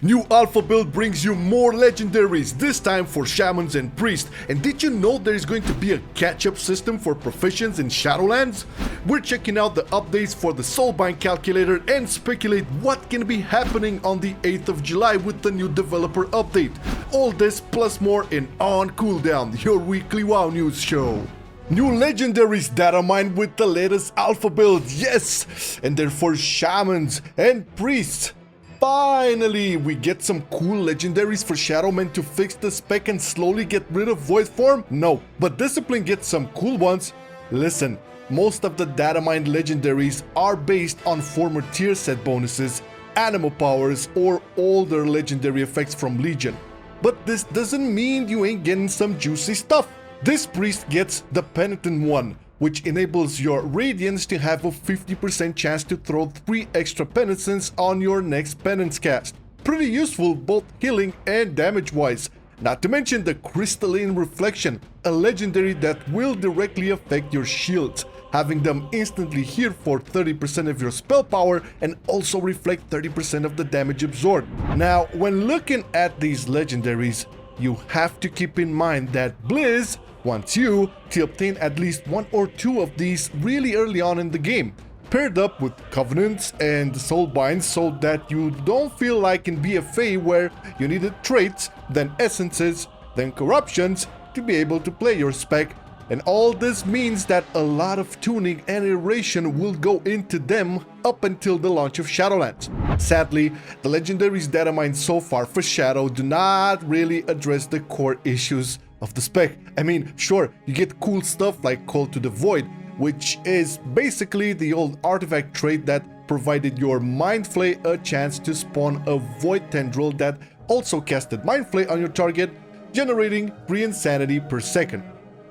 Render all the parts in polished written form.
New alpha build brings you more legendaries, this time for shamans and priests. And did you know there is going to be a catch-up system for proficients in Shadowlands? We're checking out the updates for the Soulbind calculator and speculate what can be happening on the 8th of July with the new developer update. All this plus more in On Cooldown, your weekly WoW news show. New legendaries data mined with the latest alpha build, yes! And they're for shamans and priests. Finally, we get some cool legendaries for Shadowmen to fix the spec and slowly get rid of Void Form? No, but Discipline gets some cool ones. Listen, most of the data mined legendaries are based on former tier set bonuses, animal powers, or older legendary effects from Legion. But this doesn't mean you ain't getting some juicy stuff. This priest gets the Penitent one, which enables your Radiants to have a 50% chance to throw 3 extra penances on your next penance cast. Pretty useful both healing and damage wise. Not to mention the Crystalline Reflection, a legendary that will directly affect your shields, having them instantly heal for 30% of your spell power and also reflect 30% of the damage absorbed. Now, when looking at these legendaries, you have to keep in mind that Blizz wants you to obtain at least 1 or 2 of these really early on in the game, paired up with Covenants and Soulbinds so that you don't feel like in BFA where you needed traits, then essences, then corruptions to be able to play your spec. And all this means that a lot of tuning and iteration will go into them up until the launch of Shadowlands. Sadly, the legendaries data mined so far for Shadow do not really address the core issues of the spec. I mean, sure, you get cool stuff like Call to the Void, which is basically the old artifact trait that provided your Mind Flay a chance to spawn a Void Tendril that also casted Mind Flay on your target, generating 3 insanity per second.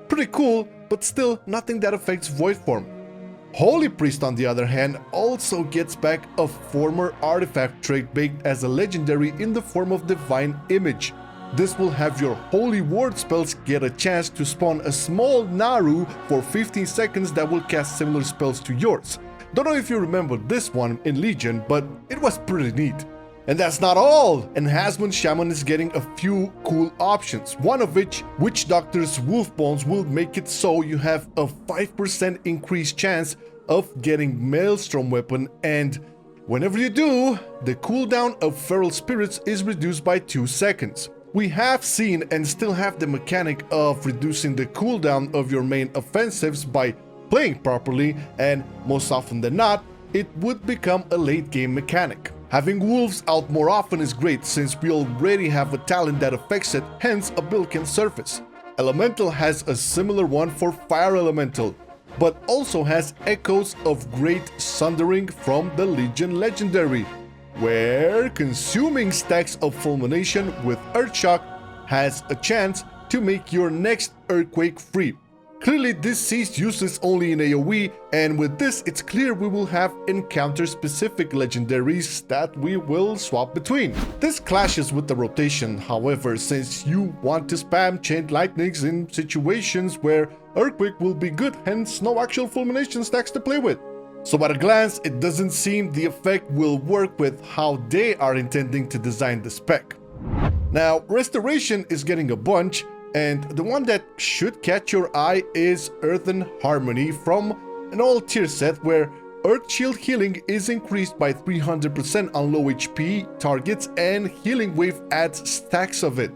Pretty cool, but still nothing that affects Void Form. Holy Priest, on the other hand, also gets back a former artifact trait baked as a legendary in the form of Divine Image. This will have your Holy Ward spells get a chance to spawn a small Naru for 15 seconds that will cast similar spells to yours. Don't know if you remember this one in Legion, but it was pretty neat. And that's not all! Enhancement Shaman is getting a few cool options, one of which Witch Doctor's Wolf Bones will make it so you have a 5% increased chance of getting Maelstrom Weapon, and whenever you do, the cooldown of Feral Spirits is reduced by 2 seconds. We have seen and still have the mechanic of reducing the cooldown of your main offensives by playing properly, and most often than not, it would become a late game mechanic. Having wolves out more often is great since we already have a talent that affects it, hence a build can surface. Elemental has a similar one for Fire Elemental, but also has echoes of Great Sundering from the Legion Legendary, where consuming stacks of Fulmination with Earthshock has a chance to make your next Earthquake free. Clearly this sees uses only in AoE, and with this it's clear we will have encounter-specific legendaries that we will swap between. This clashes with the rotation, however, since you want to spam Chained Lightnings in situations where Earthquake will be good, hence no actual Fulmination stacks to play with. So at a glance, it doesn't seem the effect will work with how they are intending to design the spec. Now, Restoration is getting a bunch, and the one that should catch your eye is Earthen Harmony from an old tier set where Earth Shield healing is increased by 300% on low HP targets and Healing Wave adds stacks of it.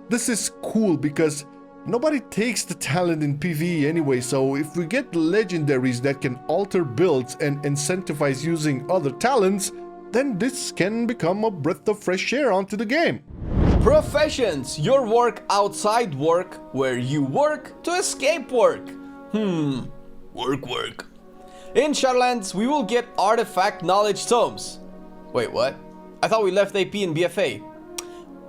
This is cool because nobody takes the talent in PvE anyway, so if we get legendaries that can alter builds and incentivize using other talents, then this can become a breath of fresh air onto the game. Professions, your work outside work, where you work to escape work. Work. In Shadowlands, we will get Artifact Knowledge Tomes. Wait, what? I thought we left AP in BFA.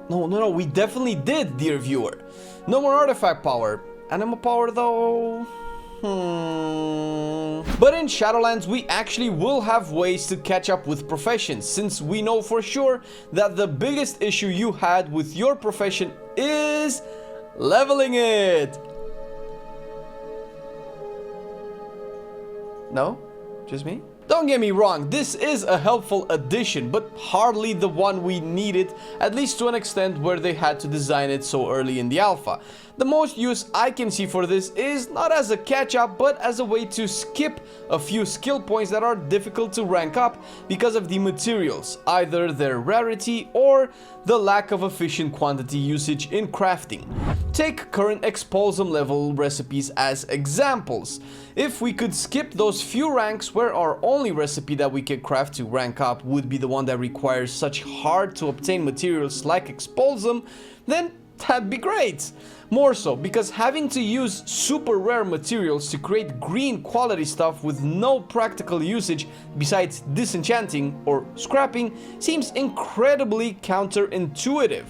No, we definitely did, dear viewer. No more artifact power. Animal power though? But in Shadowlands, we actually will have ways to catch up with professions, since we know for sure that the biggest issue you had with your profession is leveling it. No? Just me? Don't Don't get me wrong, this is a helpful addition, but hardly the one we needed, at least to an extent where they had to design it so early in the alpha. The most use I can see for this is not as a catch-up, but as a way to skip a few skill points that are difficult to rank up because of the materials, either their rarity or the lack of efficient quantity usage in crafting. Take current Expulsum level recipes as examples. If we could skip those few ranks where our only recipe that we could craft to rank up would be the one that requires such hard to obtain materials like Expulsum, then that'd be great. More so, because having to use super rare materials to create green quality stuff with no practical usage besides disenchanting or scrapping seems incredibly counterintuitive.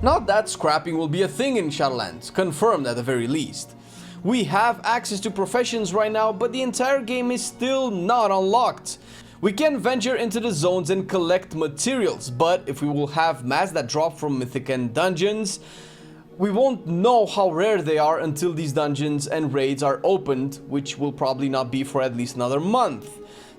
Not that scrapping will be a thing in Shadowlands, confirmed at the very least. We have access to professions right now, but the entire game is still not unlocked. We can venture into the zones and collect materials, but if we will have mats that drop from mythic and dungeons, we won't know how rare they are until these dungeons and raids are opened, which will probably not be for at least another month.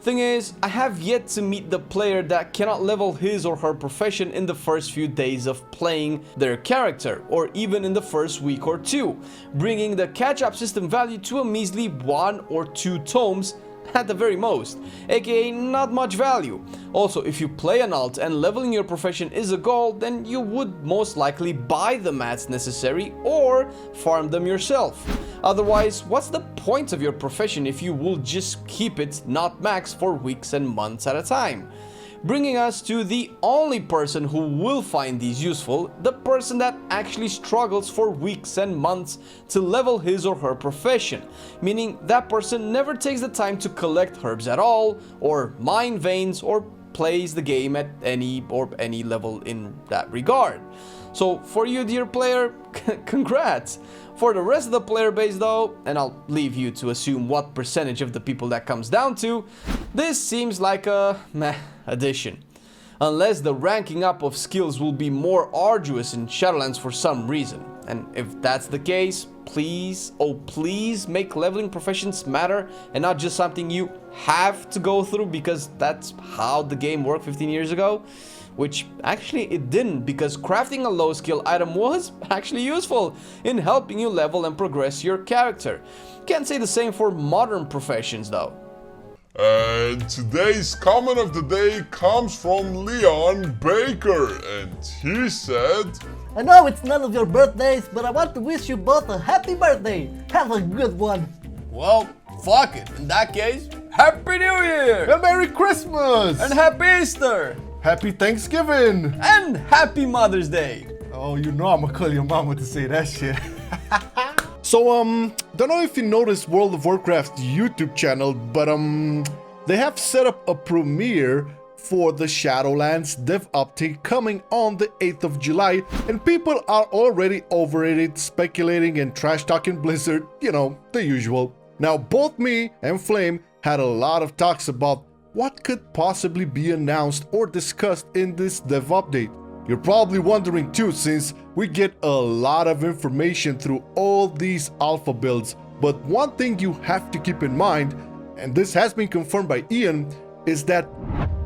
Thing is, I have yet to meet the player that cannot level his or her profession in the first few days of playing their character, or even in the first week or two, bringing the catch-up system value to a measly 1 or 2 tomes at the very most, aka not much value. Also, if you play an alt and leveling your profession is a goal, then you would most likely buy the mats necessary or farm them yourself. Otherwise, what's the point of your profession if you will just keep it not maxed for weeks and months at a time? Bringing us to the only person who will find these useful, the person that actually struggles for weeks and months to level his or her profession, meaning that person never takes the time to collect herbs at all, or mine veins, or plays the game at any level in that regard. So for you, dear player, congrats! For the rest of the player base though, and I'll leave you to assume what percentage of the people that comes down to, this seems like a meh addition. Unless the ranking up of skills will be more arduous in Shadowlands for some reason. And if that's the case, please, oh please, make leveling professions matter and not just something you have to go through because that's how the game worked 15 years ago. Which actually it didn't, because crafting a low skill item was actually useful in helping you level and progress your character. Can't say the same for modern professions though. And today's comment of the day comes from Leon Baker, and he said, I know it's none of your birthdays, but I want to wish you both a happy birthday. Have a good one. Well, fuck it. In that case, Happy New Year! And Merry Christmas! And Happy Easter! Happy Thanksgiving! And Happy Mother's Day! Oh, you know I'm gonna call your mama to say that shit. So, don't know if you noticed World of Warcraft's YouTube channel, but, they have set up a premiere for the Shadowlands dev update coming on the 8th of July, and people are already over it, speculating and trash-talking Blizzard, you know, the usual. Now, both me and Flame had a lot of talks about what could possibly be announced or discussed in this dev update. You're probably wondering too, since we get a lot of information through all these alpha builds, but one thing you have to keep in mind, and this has been confirmed by Ian, is that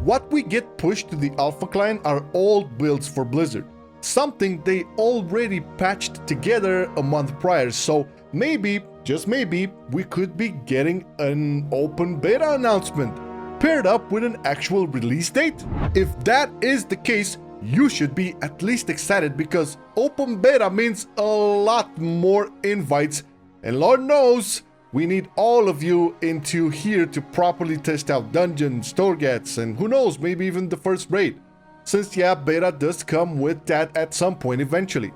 what we get pushed to the alpha client are old builds for Blizzard, something they already patched together a month prior, so maybe, just maybe, we could be getting an open beta announcement paired up with an actual release date. If that is the case, you should be at least excited, because open beta means a lot more invites, and Lord knows we need all of you into here to properly test out dungeons, targets, and who knows, maybe even the first raid, since yeah, beta does come with that at some point eventually.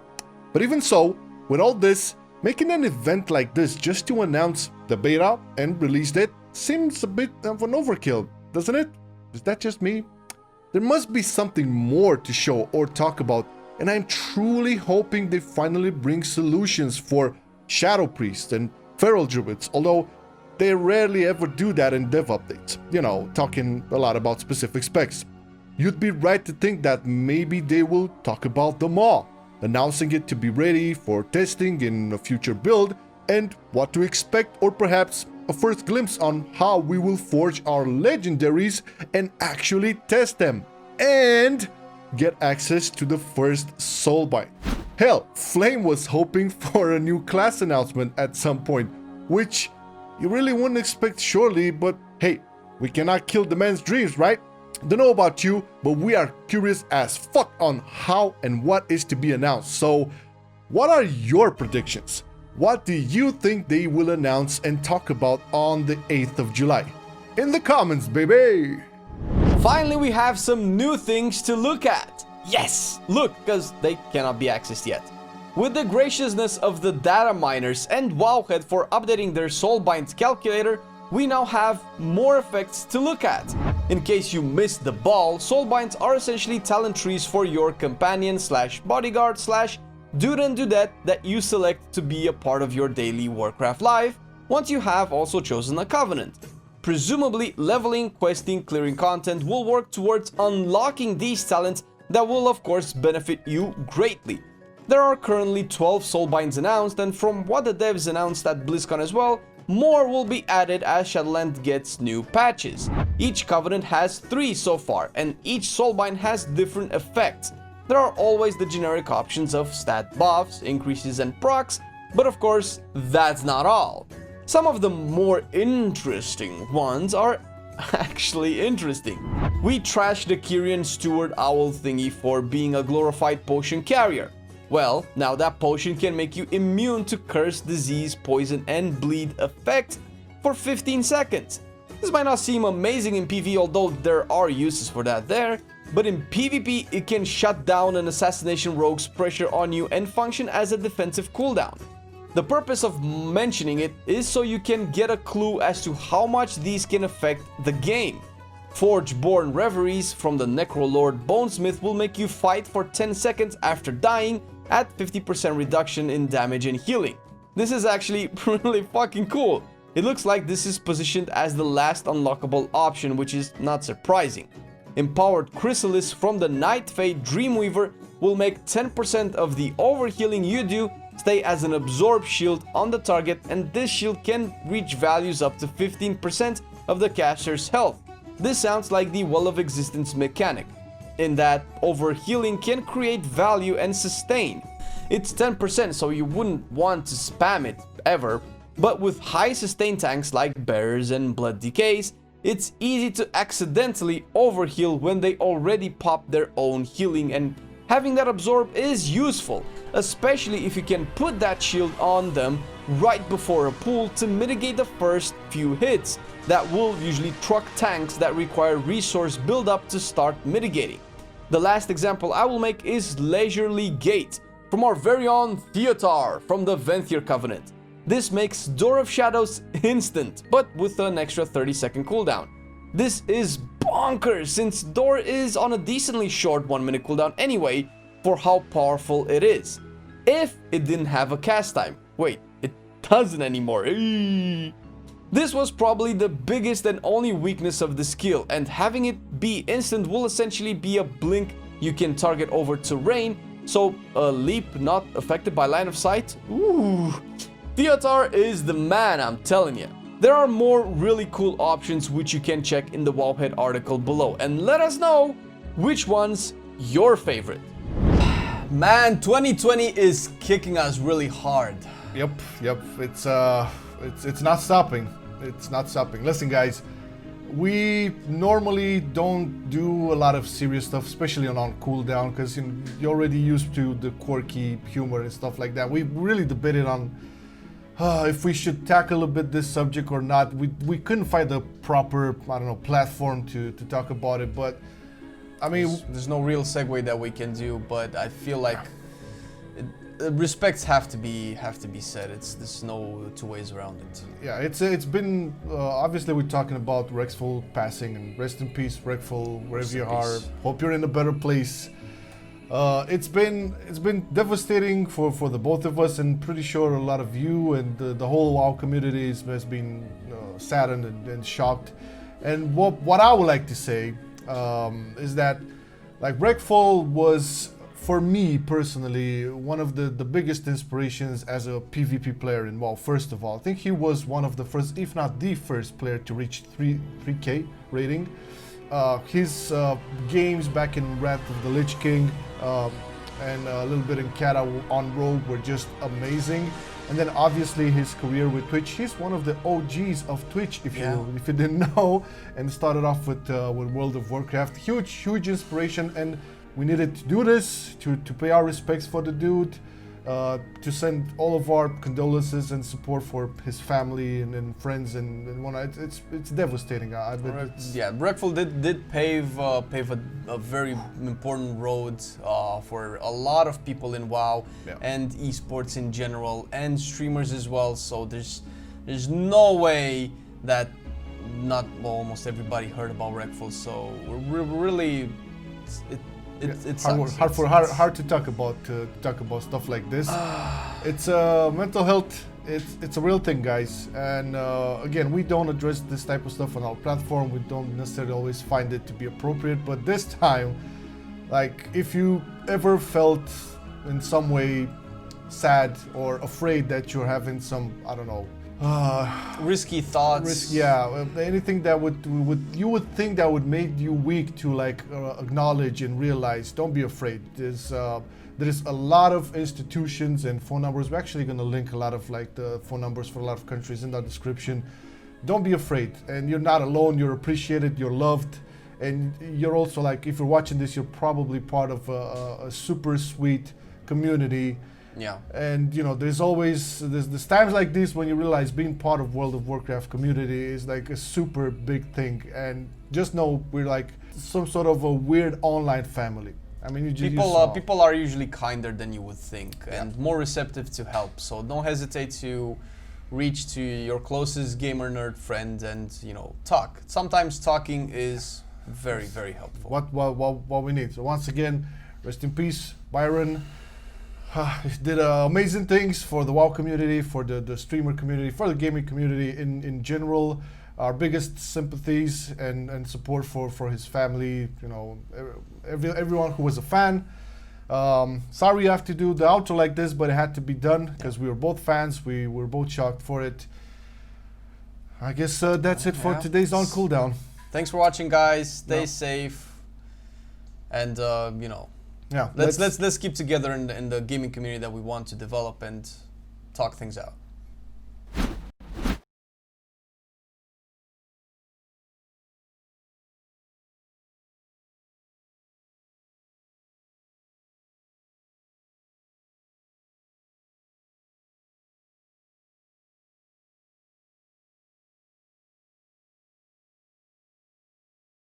But even so, with all this, making an event like this just to announce the beta and release date seems a bit of an overkill, doesn't it? Is that just me? There must be something more to show or talk about, and I'm truly hoping they finally bring solutions for Shadow Priests and Feral Druids, although they rarely ever do that in dev updates, you know, talking a lot about specific specs. You'd be right to think that maybe they will talk about them all, announcing it to be ready for testing in a future build, and what to expect, or perhaps a first glimpse on how we will forge our legendaries and actually test them, and get access to the first Soulbind. Hell, Flame was hoping for a new class announcement at some point, which you really wouldn't expect surely, but hey, we cannot kill the man's dreams, right? Don't know about you, but we are curious as fuck on how and what is to be announced. So, what are your predictions? What do you think they will announce and talk about on the 8th of July? In the comments, baby! Finally, we have some new things to look at. Yes! Look, because they cannot be accessed yet. With the graciousness of the data miners and Wowhead for updating their Soulbinds calculator, we now have more effects to look at. In case you missed the ball, Soulbinds are essentially talent trees for your companion slash bodyguard slash dude and dudette that you select to be a part of your daily Warcraft life once you have also chosen a covenant. Presumably, leveling, questing, clearing content will work towards unlocking these talents that will of course benefit you greatly. There are currently 12 Soulbinds announced, and from what the devs announced at BlizzCon as well, more will be added as Shadowlands gets new patches. Each covenant has 3 so far, and each Soulbind has different effects. There are always the generic options of stat buffs, increases and procs, but of course, that's not all. Some of the more interesting ones are actually interesting. We trashed the Kyrian Steward Owl thingy for being a glorified potion carrier. Well, now that potion can make you immune to curse, disease, poison, and bleed effects for 15 seconds. This might not seem amazing in PvE, although there are uses for that there, but in PvP it can shut down an assassination rogue's pressure on you and function as a defensive cooldown. The purpose of mentioning it is so you can get a clue as to how much these can affect the game. Forge-born Reveries from the Necrolord Bonesmith will make you fight for 10 seconds after dying at 50% reduction in damage and healing. This is actually really fucking cool. It looks like this is positioned as the last unlockable option, which is not surprising. Empowered Chrysalis from the Night Fade Dreamweaver will make 10% of the overhealing you do stay as an absorb shield on the target, and this shield can reach values up to 15% of the caster's health. This sounds like the Well of Existence mechanic, in that overhealing can create value and sustain. It's 10%, so you wouldn't want to spam it ever, but with high sustain tanks like Bearers and Blood Decays, it's easy to accidentally overheal when they already pop their own healing, and having that absorb is useful, especially if you can put that shield on them right before a pull to mitigate the first few hits that will usually truck tanks that require resource buildup to start mitigating. The last example I will make is Leisurely Gate from our very own Theotar from the Venthyr Covenant. This makes Door of Shadows instant, but with an extra 30-second cooldown. This is bonkers since Door is on a decently short 1-minute cooldown anyway for how powerful it is. If it didn't have a cast time. Wait, it doesn't anymore. Eee. This was probably the biggest and only weakness of the skill, and having it be instant will essentially be a blink you can target over terrain, so a leap not affected by line of sight. Ooh. Theotar is the man, I'm telling you. There are more really cool options which you can check in the Wowhead article below, and let us know which one's your favorite. Man, 2020 is kicking us really hard. Yep. It's not stopping. It's not stopping. Listen, guys, we normally don't do a lot of serious stuff, especially on cooldown, because you're already used to the quirky humor and stuff like that. We really debated on if we should tackle a bit this subject or not. We couldn't find the proper, I don't know, platform to talk about it, but I mean, there's no real segue that we can do, but I feel like respects have to be said. There's no two ways around it. Yeah, it's been obviously we're talking about Reckful passing, and rest in peace, Reckful, wherever you are. Hope you're in a better place. It's been devastating for the both of us, and pretty sure a lot of you and the whole WoW community has been saddened and shocked. And what I would like to say is that, like, Reckful was for me personally, one of the biggest inspirations as a PvP player in WoW, first of all. I think he was one of the first, if not the first player to reach 3K rating. His games back in Wrath of the Lich King and a little bit in Kata on Rogue were just amazing. And then obviously his career with Twitch. He's one of the OGs of Twitch, if you didn't know, and started off with World of Warcraft. Huge inspiration, and we needed to do this to pay our respects for the dude, to send all of our condolences and support for his family and friends and whatnot. It's devastating. Yeah, Reckful did pave a very important road for a lot of people in WoW and esports in general and streamers as well. So there's no way that not almost everybody heard about Reckful. So we're really it's hard to talk about stuff like this. It's mental health. It's a real thing, guys. And again, we don't address this type of stuff on our platform. We don't necessarily always find it to be appropriate. But this time, like, if you ever felt in some way sad or afraid that you're having some, I don't know, risky thoughts. Anything that you would think that would make you weak to like acknowledge and realize. Don't be afraid. There's a lot of institutions and phone numbers. We're actually going to link a lot of like the phone numbers for a lot of countries in the description. Don't be afraid, and you're not alone. You're appreciated. You're loved, and you're also, like, if you're watching this, you're probably part of a super sweet community. Yeah. And you know, there's times like this when you realize being part of World of Warcraft community is like a super big thing. And just know we're like some sort of a weird online family. I mean, people are usually kinder than you would think and more receptive to help. So don't hesitate to reach to your closest gamer nerd friend and, you know, talk. Sometimes talking is very, very helpful. What we need. So once again, rest in peace, Byron. He did amazing things for the WoW community, for the streamer community, for the gaming community in general. Our biggest sympathies and support for his family, you know, everyone who was a fan. Sorry you have to do the outro like this, but it had to be done because we were both fans. We were both shocked for it. I guess that's it for today's On Cooldown. Thanks for watching, guys. Stay safe, and you know. Yeah, let's keep together in the gaming community that we want to develop and talk things out.